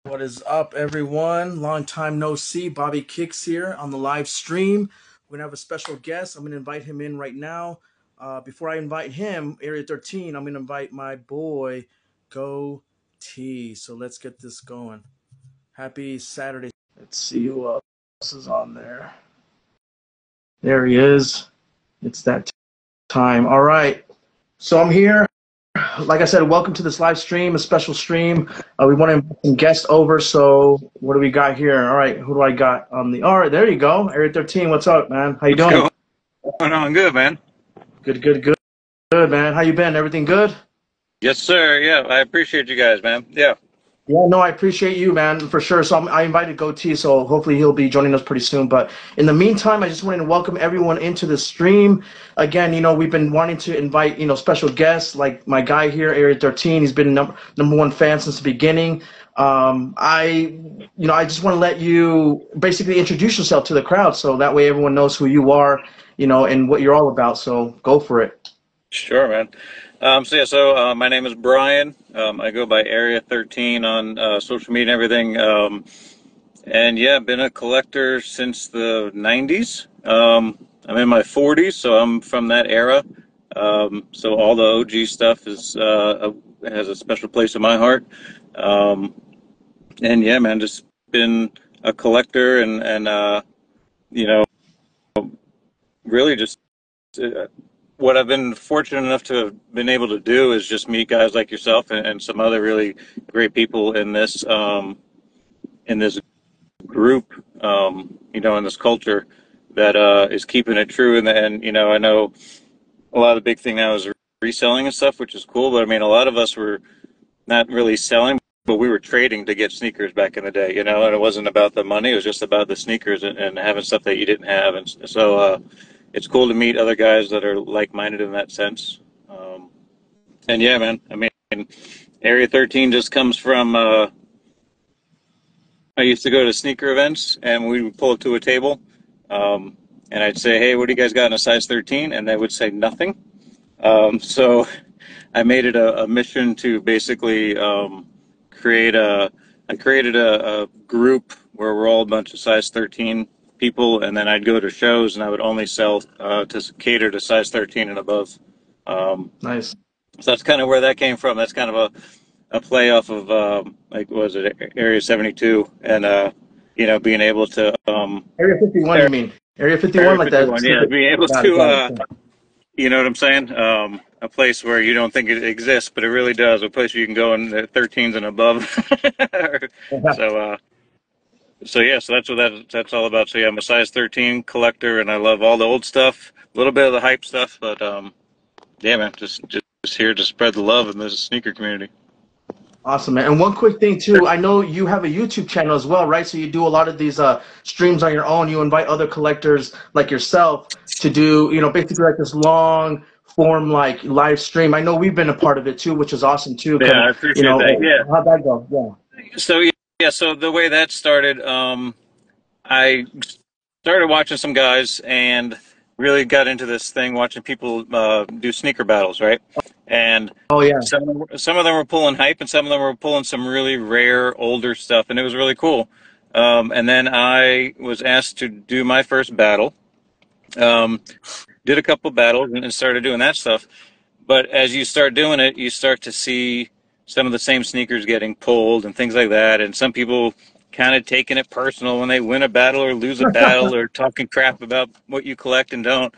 What is up, everyone? Long time no see. Bobby Kicks here on the live stream. We're gonna have a special guest. I'm gonna invite him in right now. Before I invite him, Area 13, I'm gonna invite my boy, Go T. So let's get this going. Happy Saturday. Let's see who else is on there. There he is. It's that time. All right. So I'm here. Like I said, welcome to this live stream, a special stream. We want to invite some guests over. So what do we got here? All right, who do I got on the? All right, there you go, Area 13. What's up, man? How you What's doing? going on? Good, man. Good, man. How you been? Everything good? Yes, sir. Yeah, I appreciate you guys, man. Yeah. Yeah, no, I appreciate you, man, for sure. So I invited Goatee, so hopefully he'll be joining us pretty soon. But in the meantime, I just wanted to welcome everyone into the stream. Again, we've been wanting to invite, special guests like my guy here, Area 13. He's been number one fan since the beginning. I just want to let you basically introduce yourself to the crowd, so that way everyone knows who you are, and what you're all about. So go for it. Sure, man. So my name is Brian. I go by Area 13 on social media and everything. And yeah, I've been a collector since the 90s. I'm in my 40s, so I'm from that era. So all the OG stuff has a special place in my heart. Um, and yeah, man, just been a collector and you know, really just what I've been fortunate enough to have been able to do is just meet guys like yourself and some other really great people in this group, in this culture that is keeping it true. And I know a lot of the big thing now is reselling and stuff, which is cool. But I mean, a lot of us were not really selling, but we were trading to get sneakers back in the day, and it wasn't about the money. It was just about the sneakers and having stuff that you didn't have. And so it's cool to meet other guys that are like-minded in that sense. And yeah, man, I mean, Area 13 just comes from, I used to go to sneaker events and we would pull up to a table. Um, and I'd say, hey, what do you guys got in a size 13? And they would say nothing. So I made it a mission to basically create a, I created a group where we're all a bunch of size 13 people, and then I'd go to shows and I would only sell to cater to size 13 and above. Um, Nice. so that's kind of where that came from. That's kind of a play off of like what was it, Area 72, and being able to Area 51, you mean? Area 51, Area like that? 51, yeah, being able Got it, to got it. you know what I'm saying? A place where you don't think it exists, but it really does. A place where you can go in the 13s and above. so, uh, so yeah, so that's all about. So yeah, I'm a size 13 collector, and I love all the old stuff, a little bit of the hype stuff, but yeah, man, just here to spread the love in the sneaker community. Awesome, man. And one quick thing too, I know you have a YouTube channel as well, right? So you do a lot of these streams on your own. You invite other collectors like yourself to do, basically like this long form like live stream. I know we've been a part of it too, which is awesome too. Yeah, I appreciate that. Yeah. How'd that go? Yeah. So yeah, so the way that started, I started watching some guys and really got into this thing watching people do sneaker battles, right? And Oh yeah. some of them were pulling hype, and some of them were pulling some really rare older stuff, and it was really cool. And then I was asked to do my first battle. Um, did a couple battles and started doing that stuff. But as you start doing it, you start to see some of the same sneakers getting pulled and things like that. And some people kind of taking it personal when they win a battle or lose a battle or talking crap about what you collect and don't.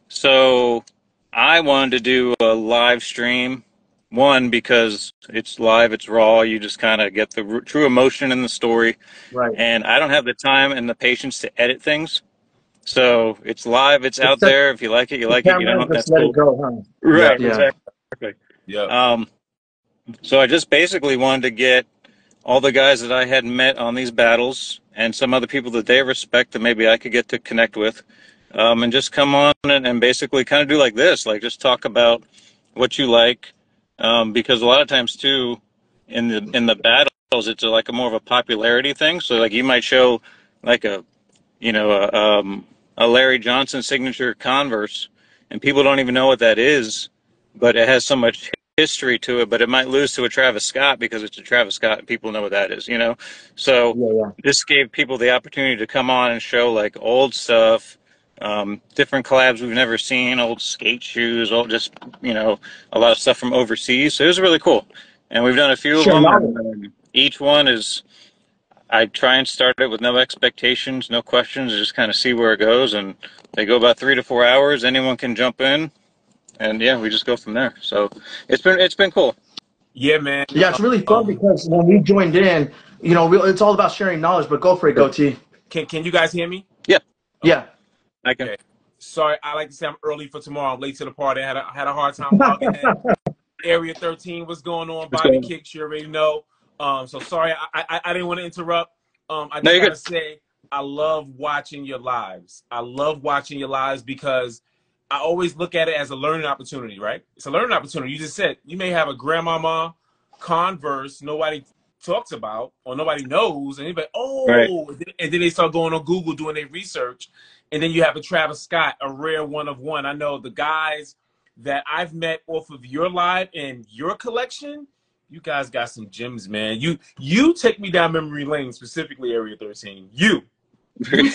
So I wanted to do a live stream. One, because it's live, it's raw. You just kind of get the true emotion in the story. Right. And I don't have the time and the patience to edit things. So it's live, it's Just out set there. If you like it, you the like it. You camera and don't, just that's let it cool. go, huh? Right, Yep, Yeah. exactly. yep. Um, so I just basically wanted to get all the guys that I had met on these battles and some other people that they respect that maybe I could get to connect with, and just come on and basically kind of do like this, like just talk about what you like, because a lot of times too, in the battles, it's like a more of a popularity thing. So like you might show like you know, a, a Larry Johnson signature Converse, and people don't even know what that is, but it has so much history to it, but it might lose to a Travis Scott because it's a Travis Scott and people know what that is, you know? So Yeah, yeah. this gave people the opportunity to come on and show like old stuff, different collabs we've never seen, old skate shoes, old just, you know, a lot of stuff from overseas. So it was really cool. And we've done a few of Share them, knowledge. and each one is, I try and start it with no expectations, no questions, just kind of see where it goes. And they go about 3 to 4 hours. Anyone can jump in, and yeah, we just go from there. So it's been cool. Yeah, man. Yeah, it's really fun Um, because when we joined in, it's all about sharing knowledge. But go for it, goatee. can you guys hear me? Yeah, Yeah. I can. Okay. Sorry, I like to say I'm early for tomorrow. I'm late to the party. I had a hard time logging in. Area 13, what's going on? What's Bobby going on? Kicks, you already know. So sorry, I didn't want to interrupt. I No, just you're gotta good. say, I love watching your lives. I love watching your lives because I always look at it as a learning opportunity, right? It's a learning opportunity. You just said you may have a grandmama Converse nobody talks about or nobody knows, and anybody, Right. oh, and then they start going on Google doing their research, and then you have a Travis Scott, a rare one of one. I know the guys that I've met off of your live and your collection, you guys got some gems, man. You take me down memory lane, specifically Area 13. You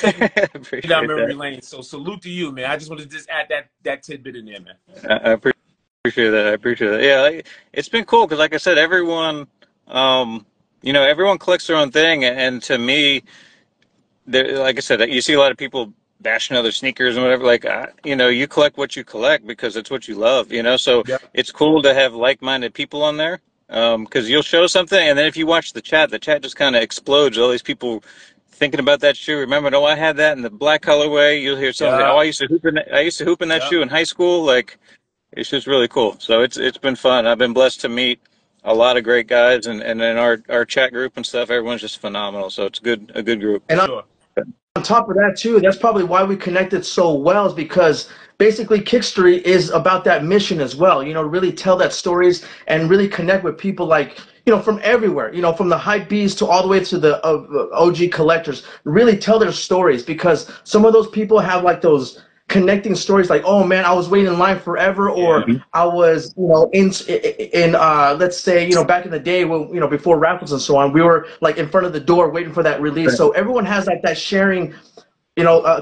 take me down Appreciate memory that. lane. So salute to you, man. I just want to just add that tidbit in there, man. I appreciate that. I appreciate that. Yeah, it's been cool because, like I said, everyone, everyone collects their own thing, and to me, like I said, you see a lot of people bashing other sneakers and whatever. Like, you collect what you collect because it's what you love, you know. So Yep. it's cool to have like-minded people on there because you'll show something, and then if you watch the chat just kind of explodes. All these people thinking about that shoe. Remember, oh, I had that in the black colorway. You'll hear someone say, "Oh, Yep. I used to hoop in that Yep. shoe in high school." Like, it's just really cool. So it's been fun. I've been blessed to meet a lot of great guys, and in our chat group and stuff, everyone's just phenomenal. So it's a good group. For And sure. on top of that too, that's probably why we connected so well, is because basically Kickstory is about that mission as well, really tell that stories and really connect with people like, from everywhere, from the hype bees to all the way to the OG collectors, really tell their stories, because some of those people have like those connecting stories like, oh man, I was waiting in line forever, or Yeah. I was, in let's say, back in the day when, before raffles and so on, we were like in front of the door waiting for that release. So everyone has like that sharing,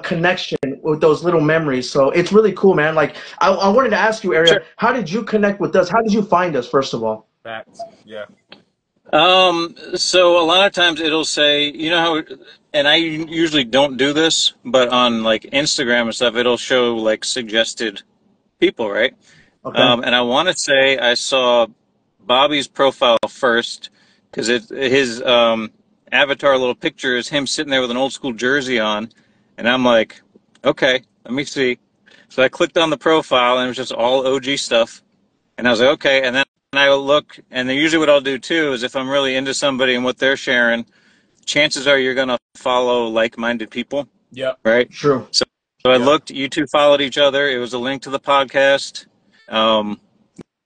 connection with those little memories. So it's really cool, man. Like I wanted to ask you, Aria, Sure. how did you connect with us? How did you find us, first of all? Facts. Yeah. So a lot of times it'll say, and I usually don't do this, but on like Instagram and stuff, it'll show like suggested people, right? Okay. And I want to say I saw Bobby's profile first because his avatar little picture is him sitting there with an old school jersey on, and I'm like, okay, let me see. So I clicked on the profile and it was just all OG stuff, and I was like, okay, and then I look, and then usually what I'll do too is if I'm really into somebody and what they're sharing, chances are you're gonna follow like-minded people, Yep. right? True. So I Yep. looked, you two followed each other. It was a link to the podcast. Um,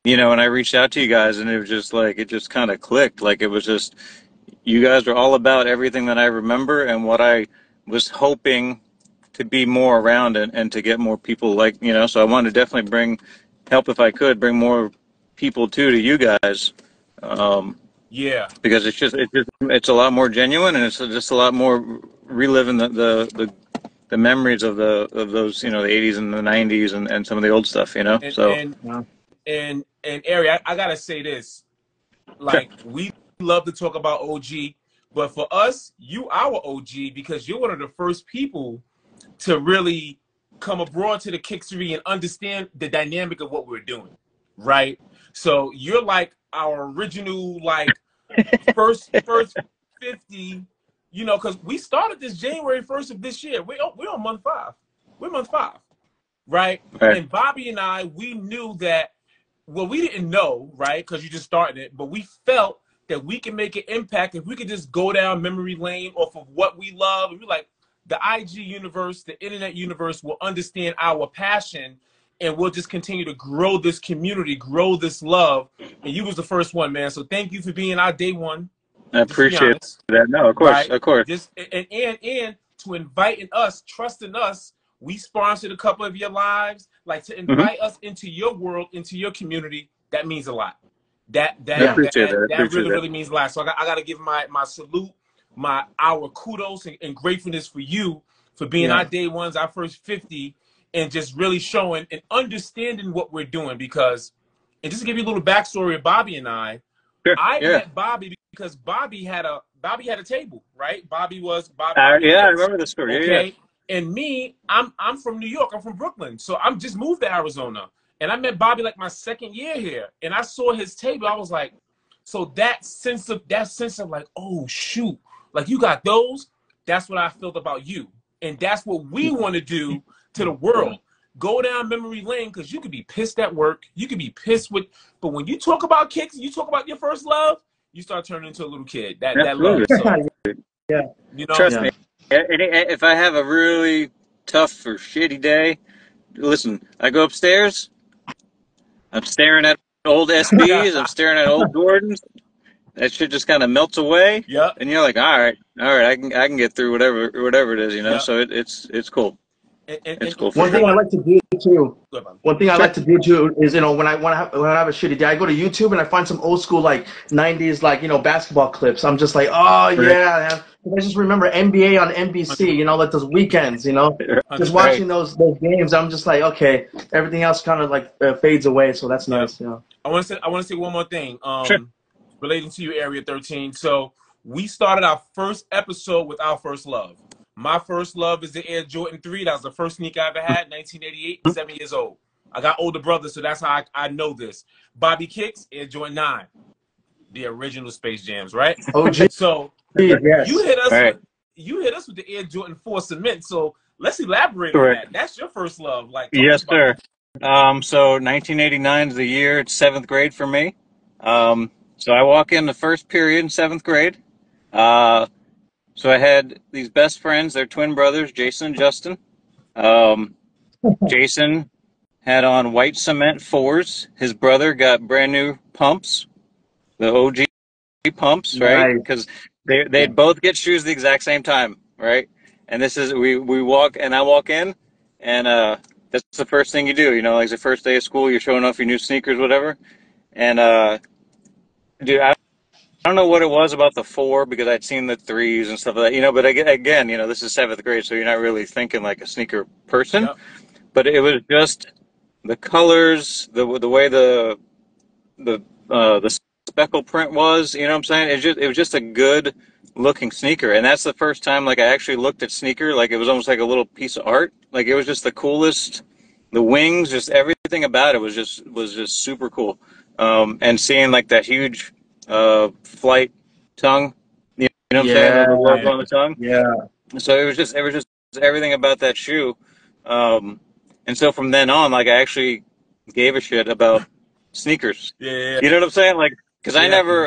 and I reached out to you guys, and it was just like it just kind of clicked. Like it was just you guys were all about everything that I remember and what I was hoping to be more around and to get more people So I wanted to definitely help if I could bring more people to you guys Yeah. because it's a lot more genuine and it's just a lot more reliving the memories of those the 80s and the 90s and some of the old stuff. And So and Yeah. and Ari, I gotta say this. sure. Like we love to talk about OG, but for us, you our OG because you're one of the first people to really come abroad to the Kickstory and understand the dynamic of what we're doing, right? So you're like our original, like first 50, because we started this January 1st of this year. We're on month 5. We're month 5, right? Right. And Bobby and I, we knew that, well, we didn't know, right? Because you just started it, but we felt that we can make an impact if we could just go down memory lane off of what we love. And we're like, the IG universe, the internet universe will understand our passion, and we'll just continue to grow this community, grow this love. And you was the first one, man. So thank you for being our day one. I Just to be appreciate honest, that. No, of course, right? of course. Just and to inviting us, trusting us. We sponsored a couple of your lives, like to Hmm. invite us into your world, into your community. That means a lot. I Yeah. appreciate that. I that appreciate really that. really means a lot. So I got to give my salute, our kudos and gratefulness for you for being our Yeah. day ones, our first 50, and just really showing and understanding what we're doing. Because, and just to give you a little backstory of Bobby and Sure. I Yeah. met Bobby because Bobby had a table, right? Bobby Yeah, I Hits, remember the story. Yeah, okay. And me, I'm from New York. I'm from Brooklyn, so I'm just moved to Arizona. And I met Bobby like my second year here, and I saw his table. I was like, so that sense of like, oh shoot, like you got those. That's what I felt about you, and that's what we want to do to the Yeah. world. Go down memory lane because you could be pissed at work, you could be pissed with, but when you talk about kicks, you talk about your first love, you start turning into a little kid. That absolutely. love. So Yeah. you know, Trust Yeah. me. If I have a really tough or shitty day, listen, I go upstairs. I'm staring at old SBs. I'm staring at old Jordans. That shit just kind of melts away, yep, and you're like, all right, I can get through whatever it is, you know. yep. So it's cool. It's cool for One thing sure. I like to do too. Good, man. One thing I Sure. like to do too is, when I have a shitty day, I go to YouTube and I find some old school like '90s like basketball clips. I'm just like, oh Right. yeah, man. I just remember NBA on NBC. 100%. Like those weekends. Just 100%. Right. watching those games. I'm just like, okay, everything else kind of like fades away. So that's Yep. nice. Yeah. I want to say one more thing. Sure. Relating to you, Area 13. So we started our first episode with our first love. My first love is the Air Jordan 3. That was the first sneaker I ever had, 1988, 7 years old. I got older brothers, so that's how I know this. Bobby Kicks, Air Jordan 9, the original Space Jams, right? OG. So you Yes. hit All us right. with the Air Jordan 4 cement. So let's elaborate on Correct. that. That's your first love. Like, talk to us Yes, about sir. that. So 1989 is the year. It's seventh grade for me. So I walk in the first period in seventh grade. Uh, so I had these best friends. They're twin brothers, Jason and Justin. Um, Jason had on white cement fours. His brother got brand new pumps, the OG pumps, right? Nice. Because they'd both get shoes the exact same time, right? And this is we walk and I walk in, and that's the first thing you do, like it's the first day of school, you're showing off your new sneakers, whatever. And dude, I don't know what it was about the four because I'd seen the threes and stuff like that, But again, this is seventh grade, so you're not really thinking like a sneaker person. Yep. But it was just the colors, the way the speckle print was. You know what I'm saying? It was just a good looking sneaker, and that's the first time like I actually looked at sneaker like it was almost like a little piece of art. Like it was just the coolest. The wings, just everything about it was just super cool. And seeing like that huge flight tongue, you know what I'm saying? The Yeah. logo Yeah. on the tongue. Yeah. So it was just everything about that shoe. Um, and so from then on, like I actually gave a shit about sneakers. Yeah. You know what I'm saying? Like, because I Yeah. never,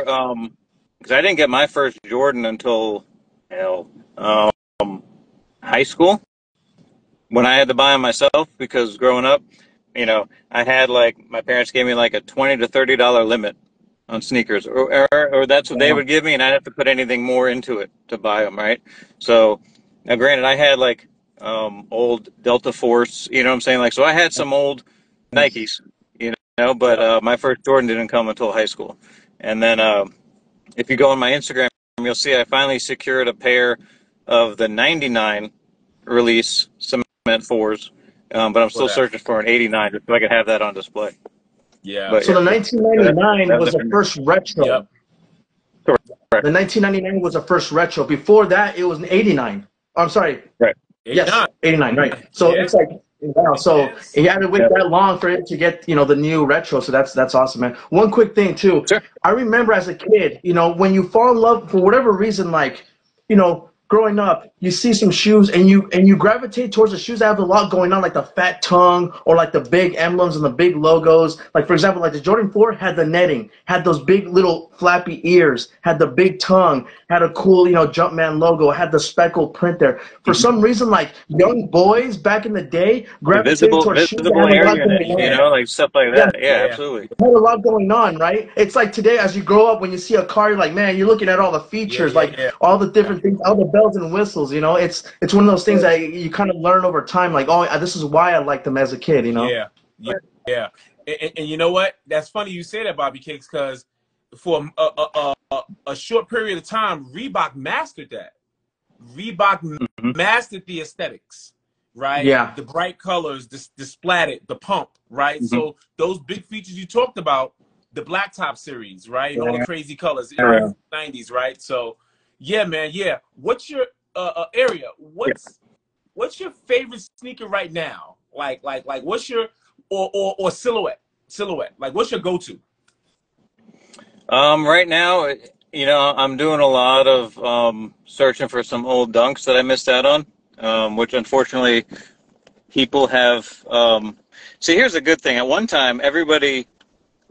because I didn't get my first Jordan until, hell, high school when I had to buy them myself. Because growing up, I had like my parents gave me like a $20 to $30 limit on sneakers, or that's what they Wow. would give me, and I didn't have to put anything more into it to buy them, right? So now, granted, I had like old Delta Force, you know what I'm saying? Like, so I had some old Nice. Nikes, but Yep. my first Jordan didn't come until high school. And then if you go on my Instagram, you'll see I finally secured a pair of the '99 release cement fours, but I'm For still that. searching for an '89 just so I can have that on display. Yeah. But So yeah, the that, 1999 that was was it the for me. first retro. Yep. Correct. The 1999 was the first retro. Before that, it was an 89. I'm sorry. Right. Yes, 89. 89, right. So Yeah. it's like, wow. So Yes. you had to wait Yeah. that long for it to get, the new retro. So that's awesome, man. One quick thing too. Sure. I remember as a kid, when you fall in love for whatever reason, like, growing up, you see some shoes and you gravitate towards the shoes that have a lot going on, like the fat tongue or like the big emblems and the big logos. Like for example, like the Jordan 4 had the netting, had those big little flappy ears, had the big tongue, had a cool, Jumpman logo, had the speckled print there. For Mhm. some reason, like young boys back in the day The gravitated visible towards shoes that visible had a air lot unit, going on. Yeah. like stuff like Yeah, that. Yeah, Yeah. absolutely. had a lot going on, right? It's like today, as you grow up, when you see a car, you're like, man, you're looking at all the Yeah. features, Yeah. like Yeah. all the different things, all the bells and whistles. It's one of those things that you kind of learn over time. Like, oh, this is why I liked them as a kid. Yeah. Yeah. Right. Yeah. And you know what? That's funny you say that, Bobby Cakes, because for a short period of time, Reebok mastered that. Reebok Hmm. mastered the aesthetics, right? Yeah. The bright colors, the splatted, the pump, right? Hmm. So those big features you talked about, the Blacktop series, right? And all the Yeah. crazy colors in Yeah. the 90s, right? So yeah, man, yeah. What's your area? What's your favorite sneaker right now? Like what's your or silhouette? Silhouette. Like what's your go-to? Right now, I'm doing a lot of searching for some old dunks that I missed out on, which unfortunately people have. See, here's a good thing. At one time, everybody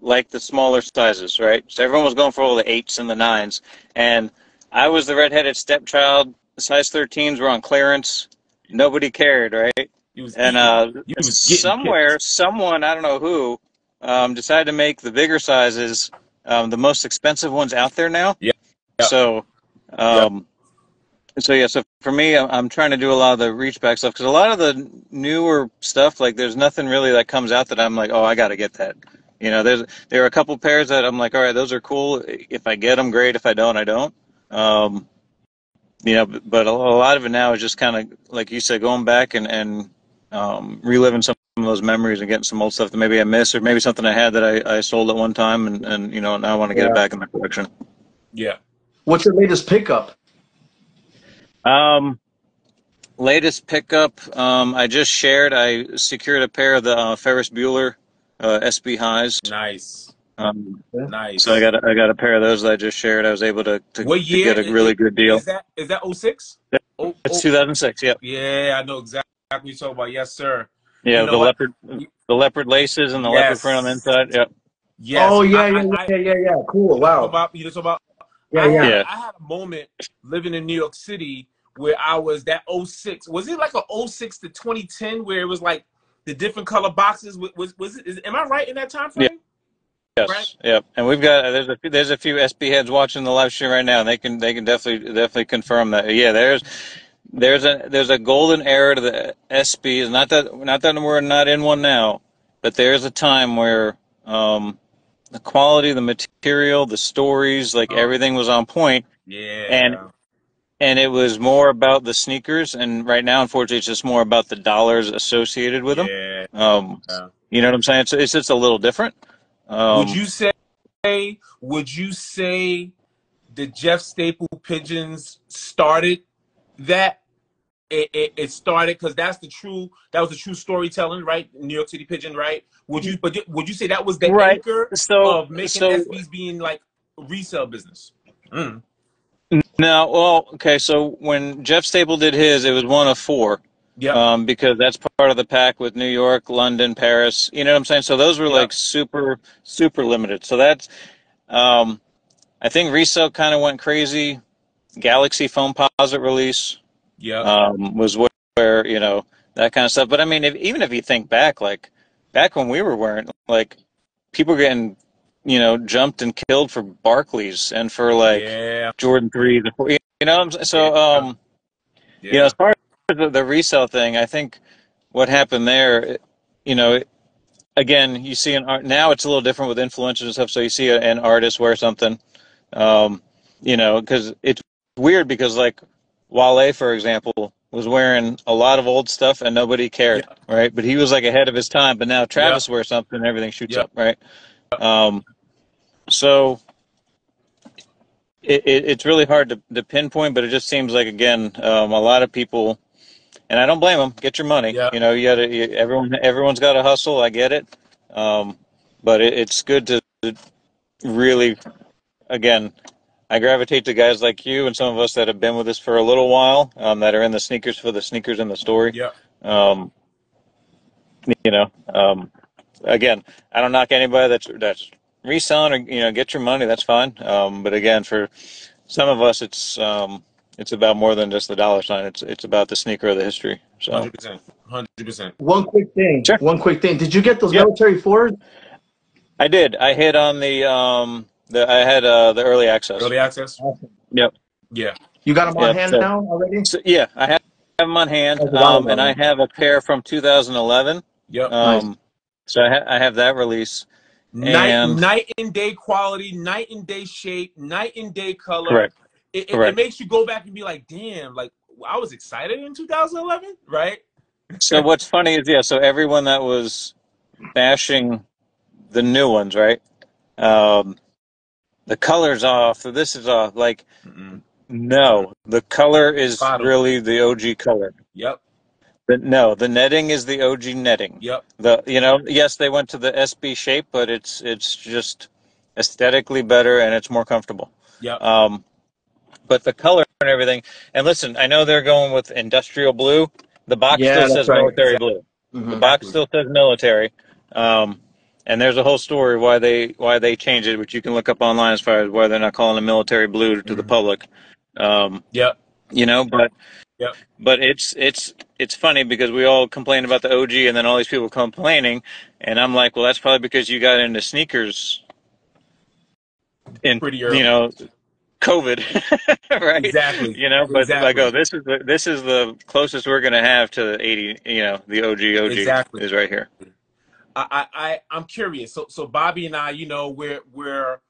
liked the smaller sizes, right? So everyone was going for all the eights and the nines, and I was the redheaded stepchild. The size 13s were on clearance. Nobody cared, right? You was And eating. You was getting somewhere, kicked. someone, I don't know who, decided to make the bigger sizes the most expensive ones out there now. Yeah, yeah, So, yeah. um, so yeah. So for me, I'm trying to do a lot of the reach back stuff because a lot of the newer stuff, like there's nothing really that comes out that I'm like, oh, I got to get that. There are a couple pairs that I'm like, all right, those are cool. If I get them, great. If I don't, I don't. Um, but a lot of it now is just kind of like you said, going back and reliving some of those memories and getting some old stuff that maybe I missed, or maybe something I had that I sold at one time, and now I want to get it Yeah. back in my collection. Yeah. What's your latest pickup? Um, Latest pickup, I just shared. I secured a pair of the Ferris Bueller SB highs. Nice. Um, so I Nice. got I got a pair of those that I just shared. I was able What to year get a really good deal. is that? Oh 06? Oh, It's oh, 2006. Yep. yeah, I know exactly what you're talking about. Yes, sir. You Yeah, know what? the leopard laces and the leopard print on the Yes. inside. Yep. Oh Yes. yeah, yeah, yeah, yeah, yeah. Cool. Wow. You know talking about Yeah, yeah. Yeah. I had a moment living in New York City where I was that oh 06. Was it like a oh 06 to 2010 where it was like the different color boxes? Was it am I right in that time Yeah. frame? Right? Yes. Yep. And we've got there's a few SB heads watching the live stream right now, and they can definitely confirm that. Yeah. There's a golden era to the SBs. Not that we're not in one now, but there's a time where the quality, the material, the stories, like Oh, everything was on point, and yeah. and it was more about the sneakers. And right now, unfortunately, it's just more about the dollars associated with them. Yeah. Um, you know what I'm saying? It's just a little different. Would Um, you say would you say the Jeff Staple pigeons started that? It started because that was the true storytelling, right? New York City pigeon, right? Would you say that was the right. anchor So of making so SBs being like a resale business? Mm. now, well, okay. So when Jeff Staple did his, it was one of four. Yep, Because that's part of the pack with New York, London, Paris. You know what I'm saying? So those were yep, like super, super limited. So um, I think resale kind of went crazy. Galaxy Foam Posit release yep, was where, that kind of stuff. But I mean, even if you think back, like back when we were wearing, like people getting, jumped and killed for Barclays and for like yeah, Jordan 3, yeah, so, yeah, as far as the resale thing, I think what happened there, you know, again, you see an art now. It's a little different with influencers and stuff. So you see an artist wear something, um, because it's weird because like Wale, for example, was wearing a lot of old stuff and nobody cared, yep, right? But he was like ahead of his time. But now yep, Travis wears something and everything shoots yep. up, right? Um, so it's really hard to pinpoint, but it just seems like again, a lot of people. And I don't blame them. Get your money. Yep. Everyone's got to hustle. I get it. Um, but it's good to really, again, I gravitate to guys like you and some of us that have been with us for a little while, that are in the sneakers for the sneakers and the story. Yep. Um, you know, um, Again, I don't knock anybody that's reselling or get your money. That's fine. But again, for some of us, it's about more than just the dollar sign. It's about the sneaker of the history. So 100%. 100%. One quick thing. sure. One quick thing. Did you get those Yeah. military fours? I did. I hit on I had the early access. Early access? Awesome. Yep. Yeah. You got them on Yep. hand So, now already? yeah, I have them on hand, That's a while and I ago. have a pair from 2011. Yep. Nice. So I have that release, And Night and day quality, night and day shape, night and day color. correct, It correct. makes you go back and be like, damn, like I was excited in 2011, right? So what's funny is, yeah, so everyone that was bashing the new ones, right? Um, the color's off, this is off. Like, Mm-mm. no, the color is Spot on. really the OG color. Yep. But no, the netting is the OG netting. Yep. Yes, they went to the SB shape, but it's just aesthetically better and it's more comfortable. Yep. Um, but the color and everything. And listen, I know they're going with industrial blue. The box Yeah, still that's says right. military blue. The Hmm. box Exactly. still says military. Um, and there's a whole story why they changed it, which you can look up online as far as why they're not calling it military blue to the Hmm. public. Um, Yep. but Yep. it's funny because we all complain about the OG and then all these people complaining, and I'm like, well, that's probably because you got into sneakers in Pretty early. COVID, right? Exactly. But like, oh, Exactly. this is the closest we're gonna have to the 80. The OG Exactly. is right here. I'm curious. So Bobby and I, we're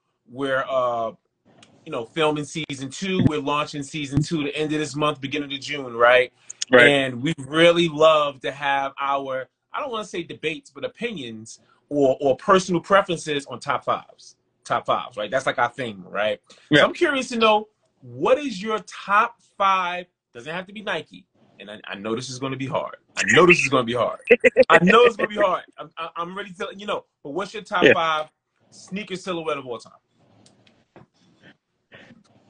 filming season two. We're launching season two the end of this month, beginning of June, right? Right. And we really love to have our, I don't want to say debates, but opinions or personal preferences on top fives. Top fives, right? That's like our thing, right? So Yeah. I'm curious to know, what is your top five? Doesn't have to be Nike. And I know this is going to be hard. I know this is going to be hard. I know it's going to be hard. I'm ready to, but what's your top Yeah. five sneaker silhouette of all time?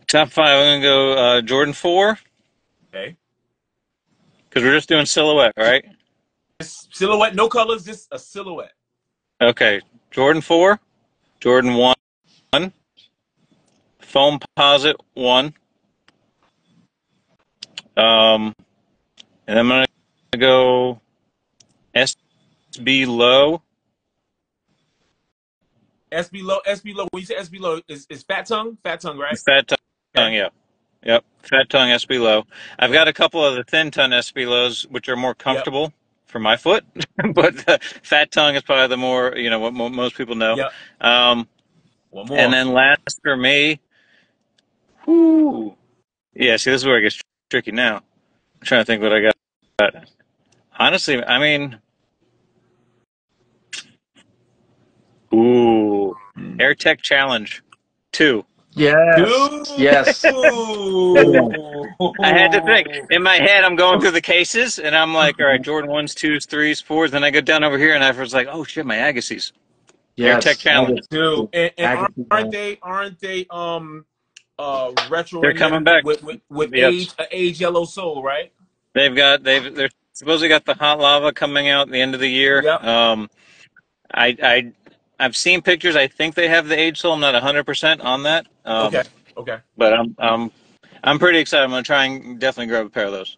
Top five. I'm gonna go Jordan 4 Okay. because we're just doing silhouette, right? Silhouette, no colors, just a silhouette. Okay. Jordan 4, Jordan 1, Foam Posit 1. And I'm gonna go SB Low. SB low. When you say SB low, is Fat Tongue? Fat Tongue, right? Fat Tongue, Okay. yeah. Yep. Fat Tongue SB Low. I've Okay. got a couple of the Thin Tongue SB Lows, which are more Yep. comfortable for my foot, but Fat Tongue is probably the more, what most people know. Yep. Um, One and more. then last for me, whoo, yeah, see, this is where it gets tricky now. I'm trying to think what I got. Honestly, I mean, ooh, Mm. AirTech Challenge 2. Yes, Dude. yes. Good one. I had to think. In my head, I'm going through the cases, and I'm like, all right, Jordan 1s, 2s, 3s, 4s. Then I go down over here, and I was like, oh, shit, my Agassiz. AirTech Yes, Challenge. Dude. And Agassi, aren't they They're retroing coming them back. with Yes. age yellow soul, right? They're supposedly got the hot lava coming out at the end of the year. Yep. I, I, I've seen pictures. I think they have the age soul. I'm not 100% on that. Okay. Okay. But I'm pretty excited. I'm going to try and definitely grab a pair of those.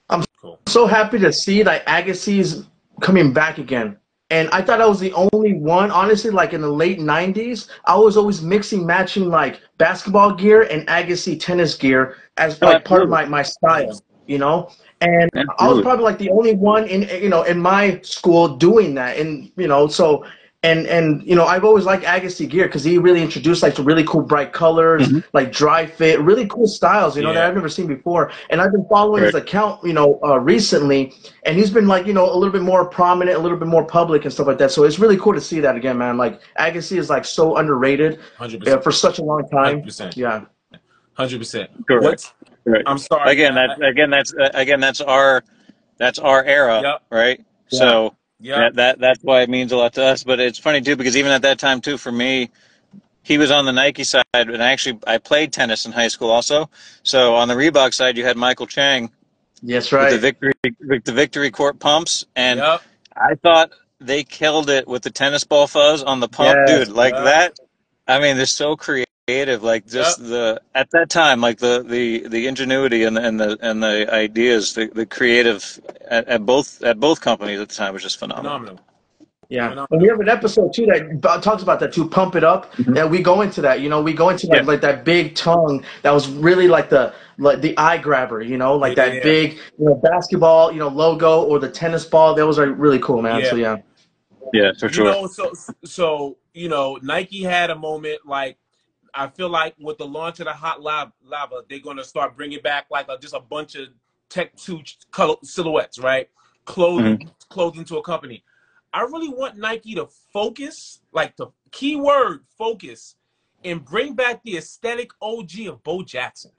I'm Cool. so happy to see that Agassi is coming back again. And I thought I was the only one, honestly, like in the late 90s, I was always mixing, matching like basketball gear and Agassi tennis gear as Oh, like part of absolutely. my style, you know? And I was Absolutely. probably like the only one in my school doing that. And, so, and I've always liked Agassi gear because he really introduced like some really cool bright colors, Hmm. like dry fit, really cool styles, that Yeah. I've never seen before. And I've been following his Right. account, recently, and he's been like, a little bit more prominent, a little bit more public and stuff like that. So it's really cool to see that again, man. Like Agassi is like so underrated 100%. for such a long time. 100%. Yeah. 100%. Correct. What's Right. I'm sorry. Again, that's our era, Yep. right? Yeah. So Yep. that's why it means a lot to us. But it's funny too because even at that time too, for me, he was on the Nike side, and I played tennis in high school also. So on the Reebok side, you had Michael Chang Yes, with right. the victory court pumps, and Yep. I thought they killed it with the tennis ball fuzz on the pump, dude. Yes. Like Yep. that. I mean, they're so creative. Like just Yep. at that time, like the ingenuity and the ideas, the creative at both companies at the time was just phenomenal. Phenomenal. Yeah, and we Phenomenal. have an episode too that talks about that too. Pump it up, Mhm. and we go into that. We go into Yeah. like that big tongue that was really like the eye grabber. Like that Yeah. big basketball logo or the tennis ball. Those are really cool, man. So Yeah. yeah. Yeah, for You sure. know, so you know, Nike had a moment like I feel like with the launch of the lava, they're gonna start bringing back like just a bunch of Tech Two color silhouettes, right? Hmm. Clothing to a company. I really want Nike to focus, like the keyword focus, and bring back the aesthetic OG of Bo Jackson.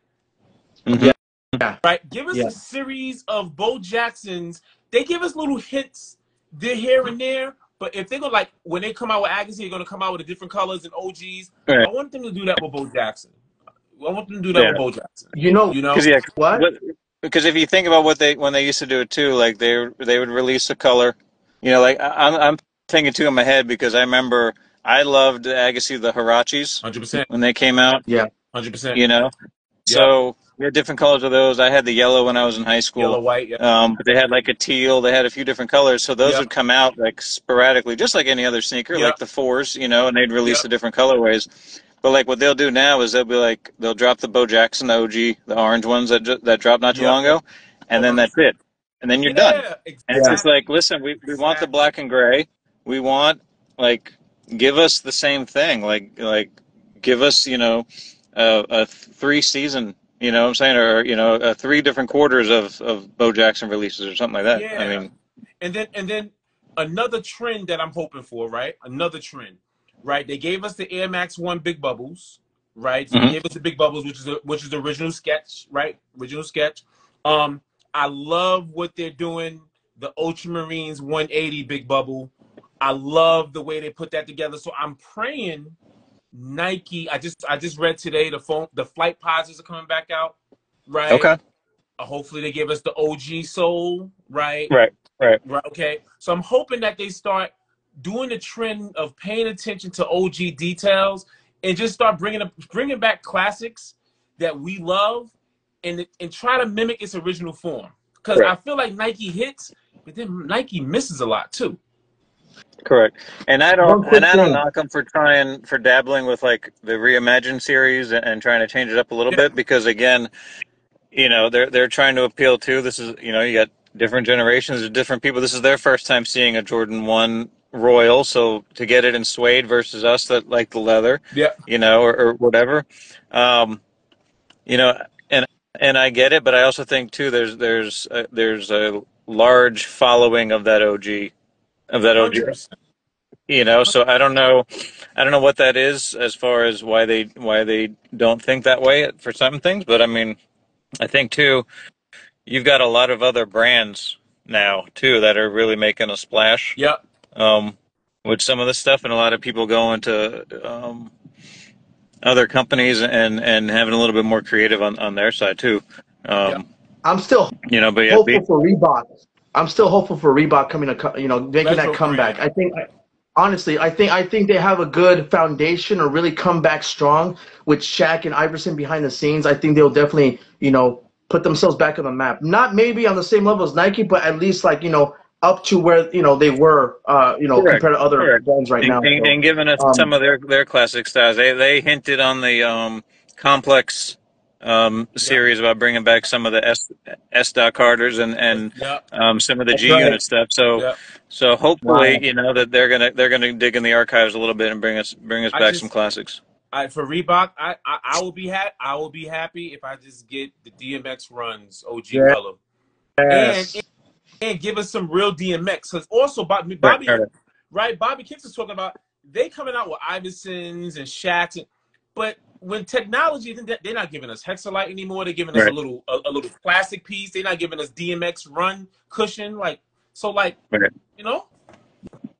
Hmm. Yeah, yeah, Right? Give us yeah, a series of Bo Jacksons. They give us little hints there, here, and there. But if they're gonna like when they come out with Agassi, they're gonna come out with the different colors and OGs. Right. I want them to do that with Bo Jackson. I want them to do that with Yeah. Bo Jackson. you know You Because know? yeah, what? what, because if you think about what they when they used to do it too, like they would release a color, like I'm thinking too in my head because I remember I loved Agassi the Hirachis 100%. when they came out, 100%. you know. Yep. So we had different colors of those. I had the yellow when I was in high Yellow, school, white. Yep. but they had like a teal. They had a few different colors, so those Yep. would come out like sporadically, just like any other sneaker, like Yep. the fours, and they'd release Yep. the different colorways. But like what they'll do now is they'll drop the Bo Jackson, the OG, the orange ones that dropped not too Yep. long ago, and then 100%. that's it, and then you're done. Yeah. And it's Yeah, just like, listen, we want the Exactly. black and gray. We want like give us the same thing. Like give us a 3 season. You know what I'm saying, or three different quarters of Bo Jackson releases or something like that. I Yeah. mean, And then another trend that I'm hoping for, right? Another trend, right? They gave us the Air Max One Big Bubbles, right? So they mhm. gave us the Big Bubbles, which is the original sketch, right? Original sketch. Um, I love what they're doing. The Ultramarines 180 Big Bubble. I love the way they put that together. So I'm praying Nike. I just read today the flight positives are coming back out, right? Okay, Hopefully they give us the OG Soul, right? right, right, Right. Okay. So I'm hoping that they start doing the trend of paying attention to OG details and just start bringing back classics that we love and try to mimic its original form. Because right. I feel like Nike hits, but then Nike misses a lot too. Correct. And I don't one and quick I don't thing. knock them for dabbling with like the reimagined series and trying to change it up a little Yeah. bit because again, they're trying to appeal to this is you got different generations of different people. This is their first time seeing a Jordan 1 Royal, so to get it in suede versus us that like the leather, Yeah. or whatever. Um, you know and and I get it, but I also think too there's a large following of that OG. 100%. So I don't know what that is as far as why they don't think that way for some things, but I mean, I think too you've got a lot of other brands now too that are really making a splash Yeah. um, with some of this stuff, and a lot of people going to other companies and having a little bit more creative on their side too. Yeah. Um, I'm still but yeah, hopeful for Reebok. I'm still hopeful for Reebok coming to making that Retro comeback. brand. Honestly, I think they have a good foundation or really come back strong with Shaq and Iverson behind the scenes. I think they'll definitely put themselves back on the map. Not maybe on the same level as Nike, but at least like up to where they were correct, compared to other correct. brands right And, now. and, So and giving us some um of their classic styles. They hinted on the complex Yeah. series about bringing back some of the S dot Carters and Yeah. some of the that's G right. unit stuff. So Yeah. so hopefully Wow. that they're gonna dig in the archives a little bit and bring us I back some just classics. for Reebok, I will be I will be happy if I just get the DMX runs OG color and Yes. and give us some real DMX. Because also Right, right, Bobby Kicks is talking about they coming out with Iversons and Shaqs, but when technology, they're not giving us Hexalite anymore. They're giving us right, a little plastic piece. They're not giving us DMX run cushion. Like right, you know,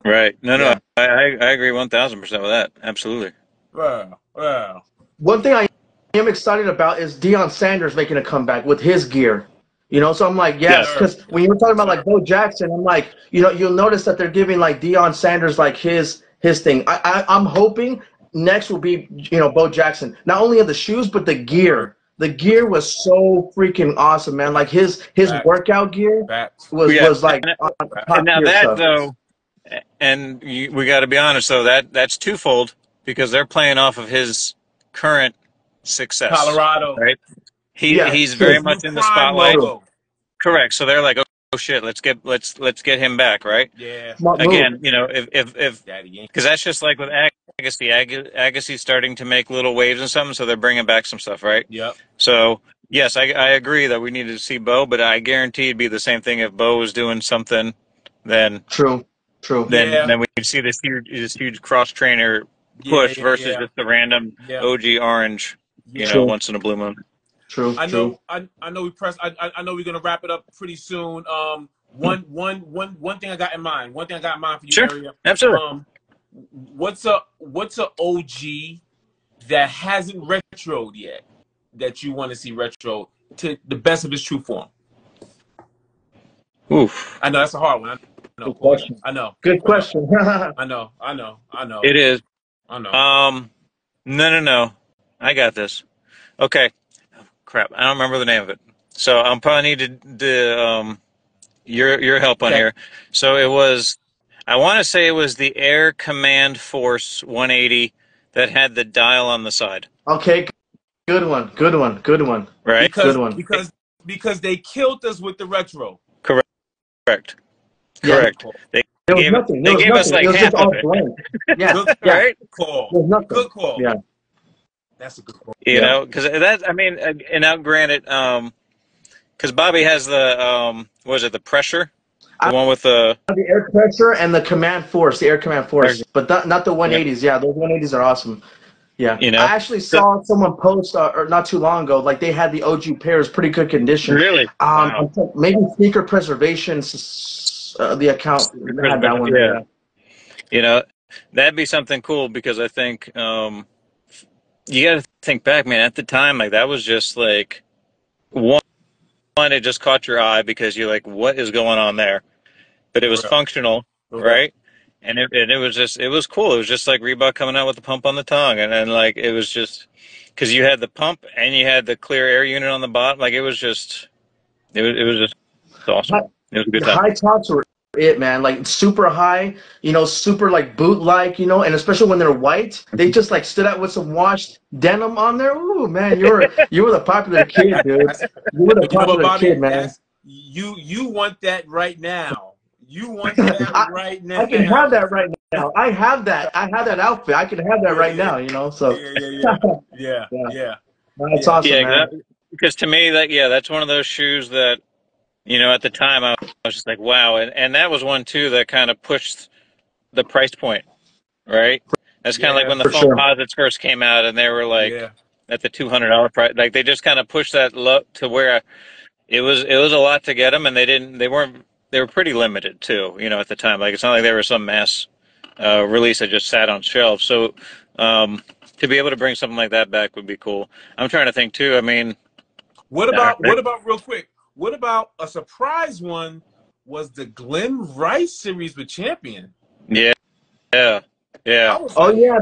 right. No, no, yeah, I agree 1,000% with that. Absolutely. yeah, One thing I am excited about is Deion Sanders making a comeback with his gear. So I'm like, yes, yes, Yes. sir, because when you were talking yes, about sir. like Bo Jackson, I'm like, you'll notice that they're giving like Deion Sanders like his thing. I'm hoping next will be Bo Jackson. Not only of the shoes, but the Yes, sir. gear. The gear was so freaking awesome, man. Like Facts, his facts, workout gear facts, was Yeah. was like And top now tier that stuff. though, we got to be honest though, that's twofold because they're playing off of his current success, Colorado. right? Yeah, He's very His much new in the Prime spotlight. true. logo. Correct. So they're like, shit, let's get him back, right? Yeah. Smart move. Again, if Daddy Yankee. because that's just like with Agassi. Agassi's starting to make little waves and something, so they're bringing back some stuff, right? Yep. So yes, I agree that we needed to see Bo, but I guarantee it'd be the same thing if Bo was doing something, then True. True. Yeah. then we'd see this huge cross trainer Yeah. push Yeah. versus Yeah. just the random Yeah. OG orange, Yeah. True. once in a blue moon. True. I True. know. I know. I know we're gonna wrap it up pretty soon. One thing I got in mind. One thing I got in mind for you, Sure, Area. absolutely. What's a OG that hasn't retroed yet that you want to see retro to the best of its true form? Oof, I know that's a hard one. I know. Good question. I know. Good question. I know. it is. I know. No. I got this. Okay. Crap. I don't remember the name of it. So I'm probably need your help on Okay. here. So it was, I want to say it was the Air Command Force 180 that had the dial on the side, Okay. Good one. Good one. Good one. right? Good Because one. because they killed us with the retro. Correct. Yeah. Correct. They There was gave nothing. There they was gave us nothing. It like was just half of all it, blank. Yeah. Good Yeah. right? call. There's nothing. Good call. Yeah. That's a good call. Yeah. Because that, I mean, and now granted, because Bobby has the what was it, the pressure, the I one with the have the air pressure and the command force, the air command force, but not the yeah, 180s. Yeah, those 180s are awesome. Yeah, you know. I actually So, saw someone post or not too long ago, like they had the OG pairs, pretty good condition. really, wow. Maybe Sneaker Preservation, the account had that one. Yeah, Yeah. you know, that'd be something cool because I think you got to think back, man. At the time, like that was just like one, it just caught your eye because you're like, what is going on there? But it For was real. functional, For real. right? And it was just, it was cool. It was just like Reebok coming out with the pump on the tongue, and like it was just because you had the pump and you had the clear air unit on the bottom. Like it was just awesome. It was a good The time. high tops were it, man. Like super high, super like boot like, and especially when they're white, they just like stood out with some washed denim on there. Ooh, man, you were the popular kid, dude. That's, You were the but you know what, popular Bobby? kid, man. That's you want that right now. You want that I, right I can have now. that right now. I have that. I have that outfit. I can have that Yeah, right yeah, now. So yeah, yeah, yeah, that's yeah. awesome, Yeah, man. because to me, that's one of those shoes that at the time I was just like, wow, and that was one too that kind of pushed the price point, right? That's kind of like Yeah, when the For foam sure. posits first came out, and they were like yeah, at the $200 price. Like they just kind of pushed that low to where it was a lot to get them, and they were pretty limited too, at the time. Like it's not like they were some mass release that just sat on shelves. So to be able to bring something like that back would be cool. I'm trying to think too. I mean, what about real quick? What about a surprise one was the Glenn Rice series with Champion? yeah, yeah, I yeah, was Oh like, yeah,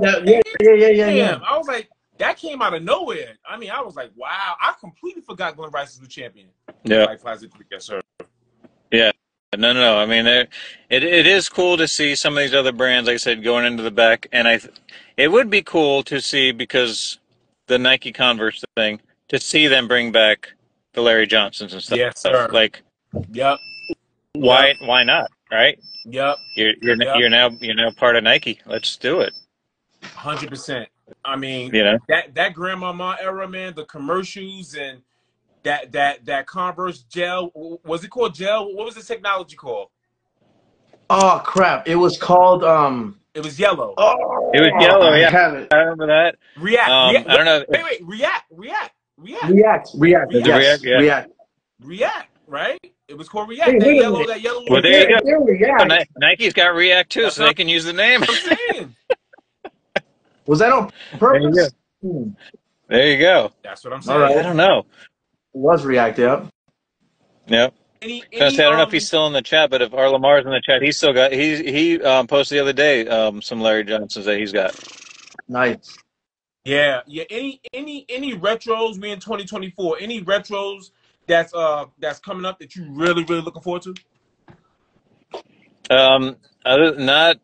yeah. damn. I was like, that came out of nowhere. I mean, I was like, wow, I completely forgot Glenn Rice was with Champion. yeah, Like Plastic Creek, yes, sir. yeah. No. I mean, it is cool to see some of these other brands, like I said, going into the back, and it would be cool to see because the Nike Converse thing to see them bring back the Larry Johnsons and stuff. Yes, sir. Like, Yep, yep, why not, right? yep, yep. You're now part of Nike. Let's do it. 100%. I mean, You know. that grandmama era, man, the commercials and that Converse gel, was it called gel? What was the technology called? Oh crap! It was called It was yellow. It was Oh, yellow, I yeah. have it. I remember that. React. I don't know if Wait. React. the React, Yes, yeah. React. React, right? It was called Hey, React. wait a minute. That yellow Well, little there you pen. go. They're React. Nike's got React too, That's so what they can use the name. I'm saying. Was that on There you go. purpose? There you go. That's what I'm All I right. saying. don't know. It was React, yeah. Yep. Gonna Any say I don't know if he's still in the chat, but if R Lamar's in the chat, he's still got he posted the other day some Larry Johnsons that he's got. Nice. yeah. Any retros we in 2024? Any retros that's coming up that you really looking forward to? Um, not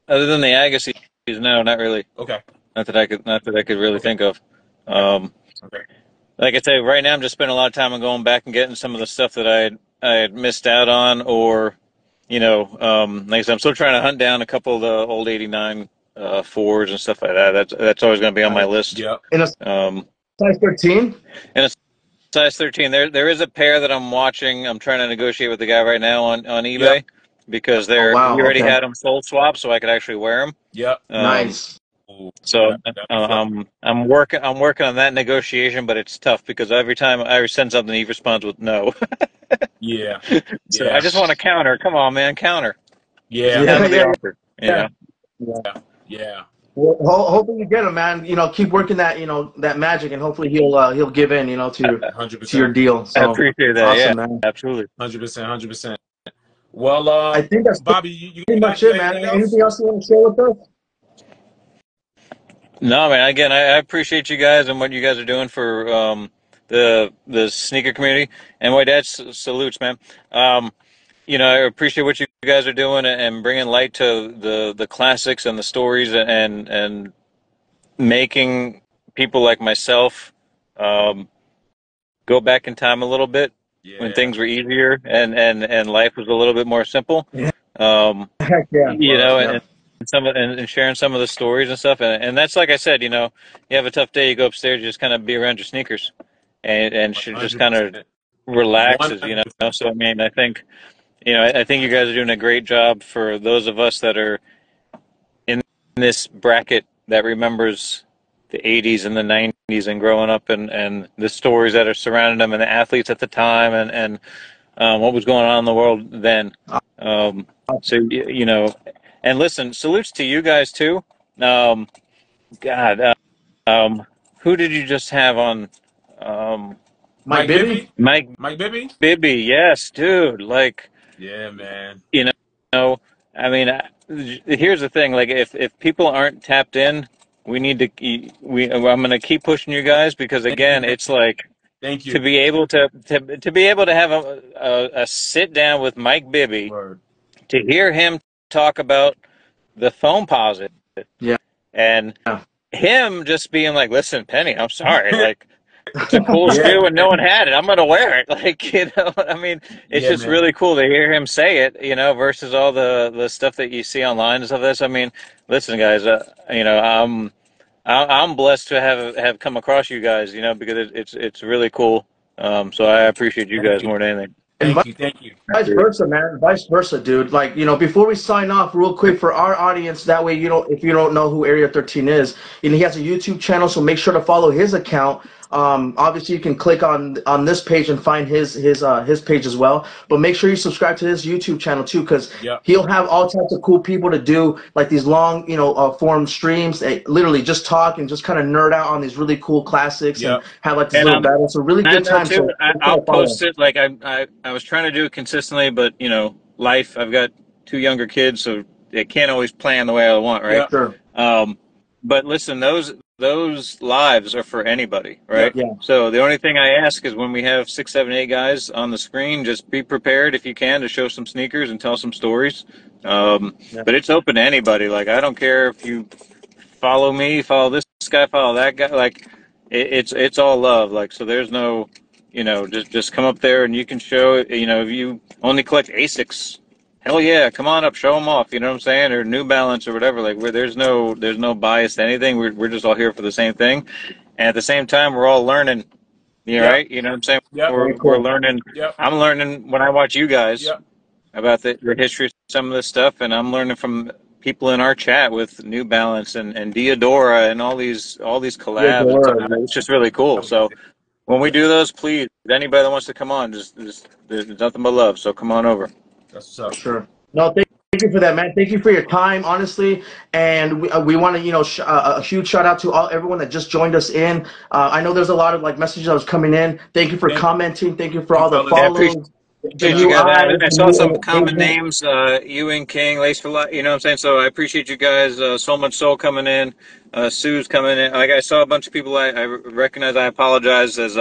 other than the Agassiz, no, not really. Okay. Not that I could really Okay. think of. Okay. Um, Okay. like I say, right now I'm just spending a lot of time on going back and getting some of the stuff that I had I had missed out on, or like I said, I'm still trying to hunt down a couple of the old '89 fours and stuff like that. That's always going to be on my list. Yep. In a Um, size 13? and a size 13. There is a pair that I'm watching. I'm trying to negotiate with the guy right now on Yep. eBay because Oh, he wow. already Okay. had them sold swap, so I could actually wear them. Yep. Nice. Ooh, So that'd be fun. I'm working on that negotiation, but it's tough because every time I send something, he responds with no. Yeah. So I Yeah. just want to counter. Come on, man, counter. Just Yeah. Yeah, counter the yeah, offer. yeah. Yeah. Yeah. Well, hopefully you get him, man. Keep working that, that magic, and hopefully he'll give in, to your 100%. deal. I So appreciate that. Yeah, awesome, man. absolutely. 100%. 100%. Well, I think that's Bobby, you pretty got much you it, got man. anything else? Anything else you want to share with us? No, man. Again, I appreciate you guys and what you guys are doing for the sneaker community. And my dad salutes, man. I appreciate what you guys are doing and bringing light to the classics and the stories and making people like myself um, go back in time a little bit when Yeah. things were easier and life was a little bit more simple. Yeah. Um, Heck yeah. Word. Yeah. and sharing some of the stories and stuff. And that's like I said, you have a tough day, you go upstairs, you just kind of be around your sneakers and should just kind of 100%. relaxes, 100%. So I mean, I think I think you guys are doing a great job for those of us that are in this bracket that remembers the 80s and the 90s and growing up and the stories that are surrounding them and the athletes at the time and what was going on in the world then. Um, so, and listen, salutes to you guys too. Um, God, um, who did you just have on? Um, Mike Mike Bibby? Bibby? Mike Mike Bibby? Bibby. Yes, dude. Like, Yeah, man. you know, I mean, here's the thing. Like, if people aren't tapped in, we need to. I'm going to keep pushing you guys because Thank you, again, man. it's like Thank to you. be able to be able to have a sit down with Mike Bibby Word. to hear him talk about the foam posit Yeah. and Yeah. him just being like, "Listen, Penny, I'm sorry. Like, it's a cool Yeah, shoe and no man. one had it. I'm gonna wear it." Like, I mean, it's Yeah, just man. really cool to hear him say it, versus all the stuff that you see online and stuff like this. I mean, listen, guys, I'm blessed to have come across you guys, because it's really cool. So I appreciate you Thank guys you. more than anything. And Thank you. Thank you. vice versa, man. Vice versa, dude. Like, before we sign off, real quick for our audience, that way if you don't know who Area 13 is, he has a YouTube channel, so make sure to follow his account. Obviously, you can click on this page and find his page as well. But make sure you subscribe to his YouTube channel too, because Yep. he'll have all types of cool people to do like these long, form streams. They literally just talk and just kind of nerd out on these really cool classics and Yep. have like these And little battles. So really I good know time. too. So make sure I'll to follow post him. it. Like I was trying to do it consistently, but life. I've got two younger kids, so they can't always plan the way I want, right? Yep. Sure. Um, but listen, those lives are for anybody, right? Yep. Yeah. So the only thing I ask is when we have 6, 7, 8 guys on the screen, just be prepared if you can to show some sneakers and tell some stories. Yeah. But it's open to anybody. Like I don't care if you follow me, follow this guy, follow that guy. Like it's all love. Like so, there's no, just come up there and you can show. If you only collect Asics, hell yeah, come on up, show them off. You know what I'm saying? Or New Balance or whatever. Like where there's no bias to anything. We're just all here for the same thing, and at the same time, we're all learning. Yep. Right? You know what I'm saying? Yep. Very We're cool. learning. Yep. I'm learning when I watch you guys Yep. about the history of some of this stuff, and I'm learning from people in our chat with New Balance and Diodora and all these Yeah, collabs. Dora. It's just really cool. So when we do those, please, anybody that wants to come on, just there's nothing but love. So come on over. That's what's For up. sure. No, thank you for that, man. Thank you for your time, honestly. And we want to, a huge shout out to everyone that just joined us in. I know there's a lot of like messages that was coming in. Thank you for Thank commenting. Thank you for you, all the fellas. Yeah, I appreciate follows, the you new guys. eyes, I the saw some new common engagement. names, Ewing, King, Lace for Life. You know what I'm saying? So I appreciate you guys. So much soul coming in. Sue's coming in. Like I saw a bunch of people I recognize. I apologize as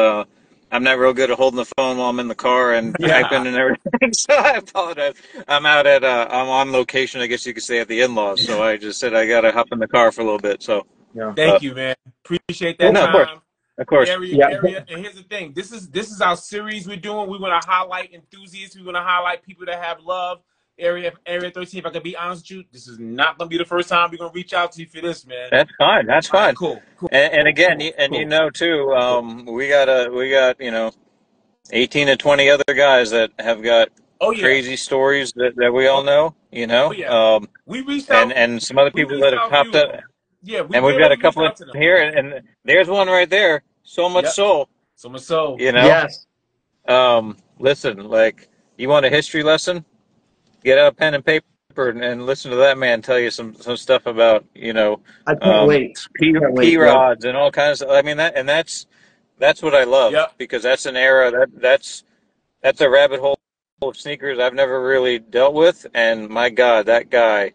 I'm not real good at holding the phone while I'm in the car and Yeah. typing and everything. So I apologize. I'm on location, I guess you could say, at the in-laws. Yeah. So I just said I gotta hop in the car for a little bit. So Yeah. Thank you, man. Appreciate that no, of course. time. Of course. Yeah. And here's the thing: this is our series we're doing. We want to highlight enthusiasts. We want to highlight people that have love. Area 13. If I can be honest with you, this is not gonna be the first time we're gonna reach out to you for this, man. That's fine. That's All right, fine. cool, cool, And cool, again, cool, and you cool, know too, cool. we got 18 to 20 other guys that have got Oh yeah, crazy stories that we all oh, know, oh yeah. We reached out. and some other We people reached that have out a popped few of up, them. Yeah, and we we've got a already reached couple in out to them. here, and there's one right there. So much Yep. soul, So much so. you know. Yes. Listen, like you want a history lesson? Get out a pen and paper and listen to that man tell you some stuff about I can't wait. I can't P wait, bro. rods and all kinds of. I mean that's what I love Yep. because that's an era that's a rabbit hole of sneakers I've never really dealt with, and my God, that guy,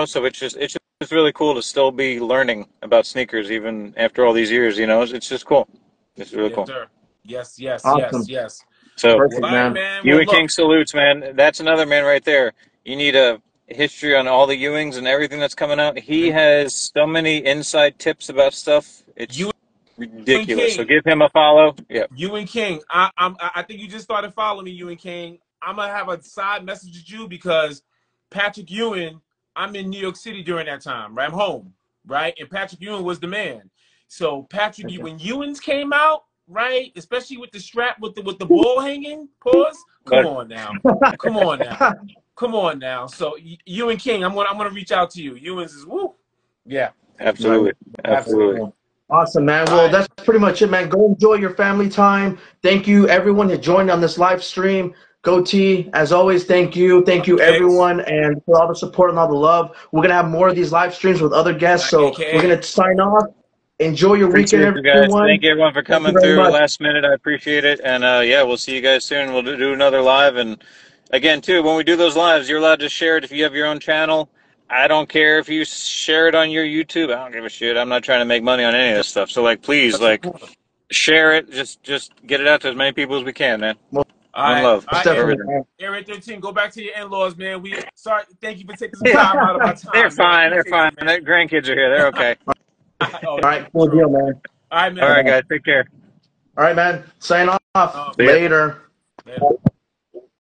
So it's just really cool to still be learning about sneakers even after all these years. It's just cool. It's really Yes, cool. sir. Yes, yes, yes, Awesome. yes. So Well, Perfect, all right, man. man. Well, Ewing look. King salutes, man. That's another man right there. You need a history on all the Ewings and everything that's coming out. He The has so many inside tips about stuff. It's Ewing ridiculous. So King. give him a follow. Yeah. Ewing King. I think you just started following me, Ewing King. I'm gonna have a side message with you because Patrick Ewing. I'm in New York City during that time, right? I'm home, right? And Patrick Ewing was the man. So Patrick, Okay. when Ewings came out, right, especially with the strap with the ball hanging, pause. Come But on now, come on now, come on now. So Ewing King, I'm gonna reach out to you. Ewings is woo. Yeah, Nice. absolutely. Absolutely. absolutely. Cool. Awesome, man. All Well, right. that's pretty much it, man. Go enjoy your family time. Thank you, everyone that joined on this live stream. Go T, as always, thank you. Thank you, Kicks. everyone, and for all the support and all the love. We're going to have more of these live streams with other guests, so we're AKA. going to sign off. Enjoy your weekend, Appreciate you guys. everyone. Thank you everyone for Thank you coming very through much. last minute. I appreciate it. And yeah, we'll see you guys soon. We'll do another live. And again, too, when we do those lives, you're allowed to share it if you have your own channel. I don't care if you share it on your YouTube. I don't give a shit. I'm not trying to make money on any of this stuff. So like, please, like, share it. Just get it out to as many people as we can, man. Most One love All right, for definitely, everything. man. Area 13, go back to your in-laws, man. We sorry, thank you for taking some time out of our They're time, man. fine. They're Appreciate fine. you, man. Their grandkids are here. They're okay. Oh, All right, cool true. deal, man. All right, All man. right, guys. Take care. All right, man. Sign off. Um, See ya. Later. later.